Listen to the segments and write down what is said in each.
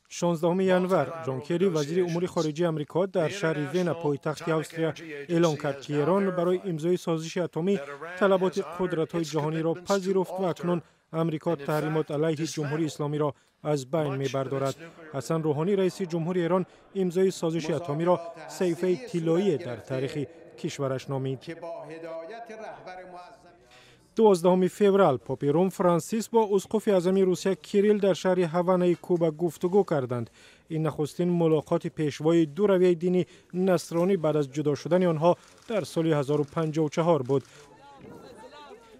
16 ینور جان کری وزیر امور خارجه آمریکا در شهر وین پایتخت استریا اعلام کرد که ایران برای امضای سازش اتمی طلبات قدرت‌های جهانی را پذیرفت و اکنون آمریکا تحریمات علیه جمهوری اسلامی را از بین می‌بردارد. حسن روحانی رئیس جمهور ایران امضای سازش اتمی را صحیفه طلایی در تاریخ کشورش نامید. 12 فوریه پاپ روم فرانسیس با اسقف اعظم روسیه کیریل در شهر هاوانای کوبا گفتگو کردند. این نخستین ملاقات پیشوای دو رویه دینی نصرانی بعد از جدا شدن آنها در سال 1054 بود.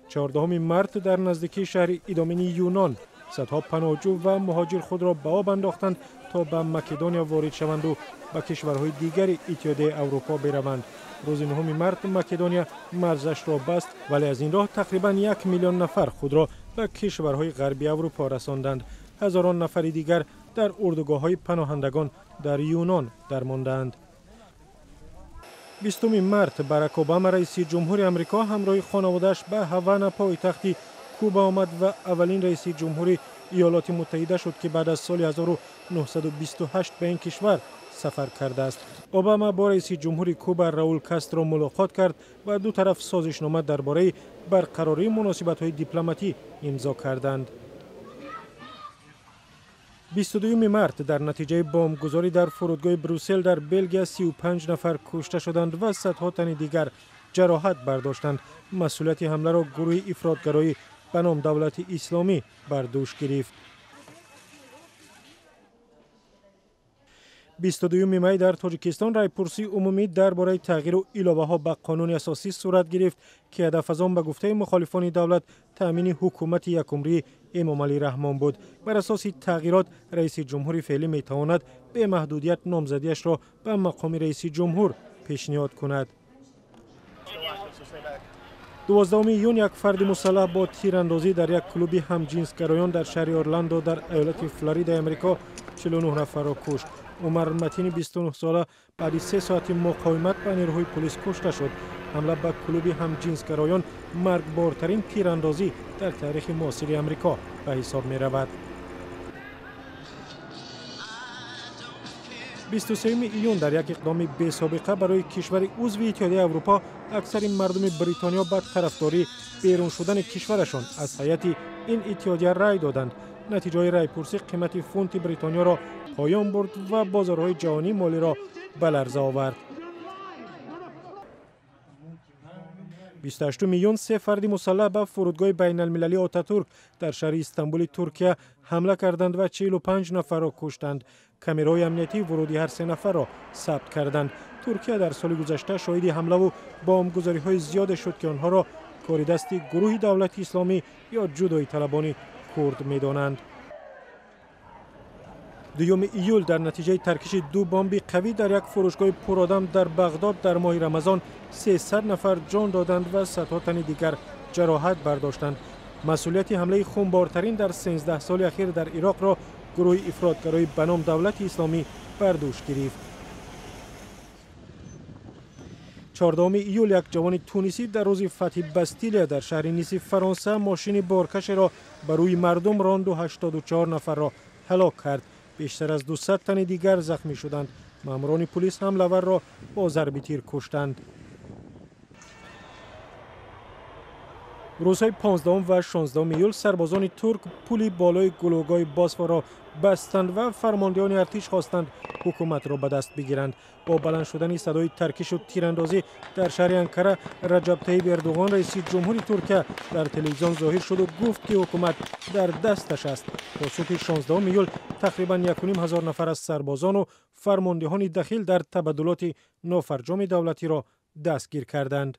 14 مارس در نزدیکی شهر ایدامنی یونان صدها پناهجو و مهاجر خود را به آب انداختند تا به مکدونیا وارد شوند و به کشورهای دیگر اتحادیه اروپا بروند. روز 9 مارس مکدونیا مرزش را بست، ولی از این راه تقریبا 1 میلیون نفر خود را به کشورهای غربی اروپا رساندند. هزاران نفر دیگر در اردوگاه‌های پناهندگان در یونان درماندند. 20 مارس باراک اوباما رئیس جمهور آمریکا همراه خانواده‌اش به هاوانا پایتخت کوبا آمد و اولین رئیس جمهور ایالات متحده شد که بعد از سال 1928 به این کشور سفر کرده است. اوباما با رئیس جمهور کوبا راول کاسترو ملاقات کرد و دو طرف سازشنامه درباره برقراری مناسبت‌های دیپلماتی امضا کردند. 22 مارس در نتیجه بمبگذاری در فرودگاه بروسل در بلژیم 35 نفر کشته شدند و صدها تن دیگر جراحت برداشتند. مسئولیت حمله را گروه افراطگرایی به نام دولت اسلامی بر دوش گرفت. 22 می در تاجیکستان رایپرسی عمومی درباره تغییر و علاوه‌ها به قانون اساسی صورت گرفت که هدف از آن به گفته مخالفان دولت تامین حکومت یکمری امام علی رحمان بود. بر اساس تغییرات رئیس جمهور فعلی می تواند به محدودیت نامزدیش را به مقام رئیس جمهور پیشنهاد کند. 12 یون یک فرد مسلح با تیراندازی در یک کلوب همجنسگرایان در شهر اورلاندو در ایالت فلوریدا آمریکا 49 نفر را کشت. عمر متین 29 ساله بعد از 3 ساعت مقاومت به نیروهای پلیس کشته شد. حمله به کلوب همجنسگرایان مرگبارترین تیراندازی در تاریخ معاصر آمریکا به حساب می رود. 23 ایون در یک اقدام بی سابقه برای کشور عضو اتحادیه اروپا اکثر مردم بریتانیا به طرفداری بیرون شدن کشورشان از هیئت این اتحادیه رای دادند. نتیجه رایپرسی قیمت فونت بریتانیا را پایان برد و بازارهای جهانی مالی را به لرزه آورد. 28 میلیون 3 فرد مسلح به فرودگاه بین المللی آتاتورک در شهر استانبول ترکیه حمله کردند و 45 نفر را کشتند. کامرای امنیتی ورودی هر 3 نفر را ثبت کردند. ترکیه در سال گذشته شاهد حمله و بمبگذاری‌های زیاد شد که آنها را کار دست گروه دولت اسلامی یا جدایی طلبان کرد می‌دانند. 2 ایول در نتیجه ترکش 2 بمب قوی در یک فروشگاه پرآدم در بغداد در ماه رمضان 300 نفر جان دادند و صدها تن دیگر جراحت برداشتند. مسئولیت حمله خونبارترین در 13 سال اخیر در عراق را گروه افراطگرایی به نام دولت اسلامی بر دوش گرفت. 14 ایول یک جوان تونسی در روز فتح باستیلیا در شهر نیس فرانسه ماشین بارکش را بر روی مردم راند و 84 نفر را هلاک کرد. بیشتر از 200 تن دیگر زخمی شدند. ماموران پلیس حمله‌ور را با ضرب تیر کشتند. روزهای 15 و 16 ایول سربازان ترک پل بالای گلوگاه باسفور را بستند و فرماندهان ارتش خواستند حکومت را به دست بگیرند. با بلند شدن صدای ترکش و تیراندازی در شهر انکره رجب طیب اردوغان رئیس جمهور ترکیه در تلویزیون ظاهر شد و گفت که حکومت در دستش است. تا صبح 16 ایول تقریبا 1,500 نفر از سربازان و فرماندهان دخیل در تبادلات نافرجام دولتی را دستگیر کردند.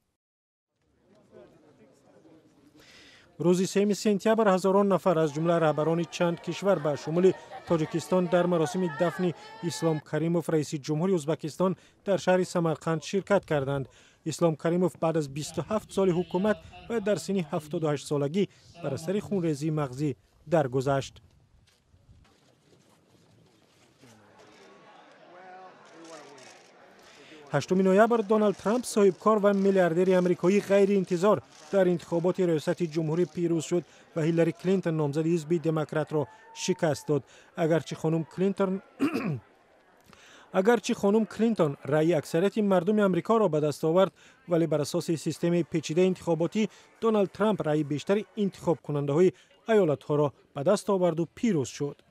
روز 3 سپتامبر هزاران نفر از جمله رهبران چند کشور به شمول تاجیکستان در مراسم دفن اسلام کریموف رئیس جمهوری ازبکستان در شهر سمرقند شرکت کردند. اسلام کریموف بعد از 27 سال حکومت و در سن 78 سالگی بر اثر خونریزی مغزی درگذشت. 8 نوامبر دونالد ترامپ صاحبکار و میلیاردر آمریکایی غیر انتظار در انتخابات ریاست جمهوری پیروز شد و هیلاری کلینتون نامزد حزب دموکرات را شکست داد. اگرچه خانم کلینتون رأی اکثریت مردم آمریکا را به دست آورد، ولی بر اساس سیستم پیچیده انتخاباتی دونالد ترامپ رأی بیشتر انتخاب کننده های ایالت ها را به دست آورد و پیروز شد.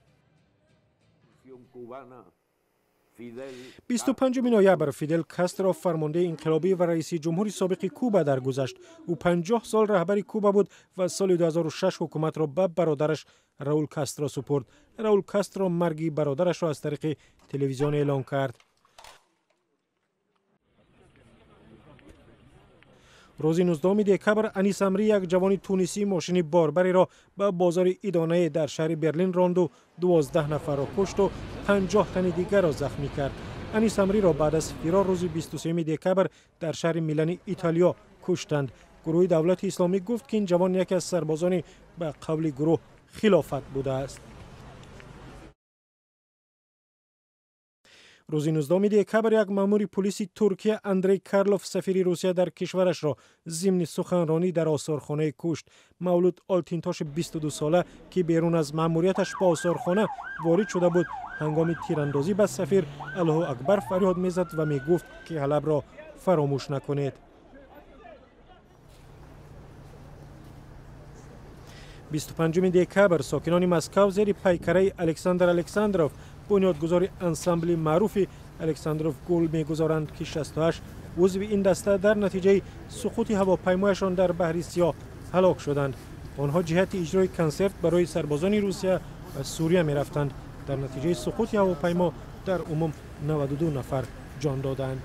25 نوامبر فیدل کاسترو فرمانده انقلابی و رئیس جمهور سابق کوبا درگذشت. او 50 سال رهبر کوبا بود و سال 2006 حکومت را به برادرش راول کاسترو سپرد. راول کاسترو مرگ برادرش را از طریق تلویزیون اعلام کرد. روز 19 دکبر انیس امری یک جوان تونسی ماشین باربری را به بازار ایدانه در شهر برلین راند و 12 نفر را کشت و 50 تن دیگر را زخمی کرد. انیس امری را بعد از فرار روز 23 دکبر در شهر میلان ایتالیا کشتند. گروه دولت اسلامی گفت که این جوان یکی از سربازان به قول گروه خلافت بوده است. روز 19 دکبر یک مأمور پلیس ترکیه اندری کارلوف سفیر روسیه در کشورش را ضمن سخنرانی در آثارخانه کشت. مولود آلتینتاش 22 ساله که بیرون از مأموریتش به آثارخانه وارد شده بود، هنگام تیراندازی به سفیر الله اکبر فریاد میزد و میگفت که حلب را فراموش نکنید. 25 دکبر ساکنان مسکو زیر پیکره الکساندر الکساندروف، بنیادگذار انسامبل معروف الکساندروف گل میگذارند که 68 عضو این دسته در نتیجه سقوط هواپیمایشان در بحر سیاه هلاک شدند. آنها جهت اجرای کنسرت برای سربازان روسیه و سوریه می رفتند. در نتیجه سقوط هواپیما در عموم 92 نفر جان دادند.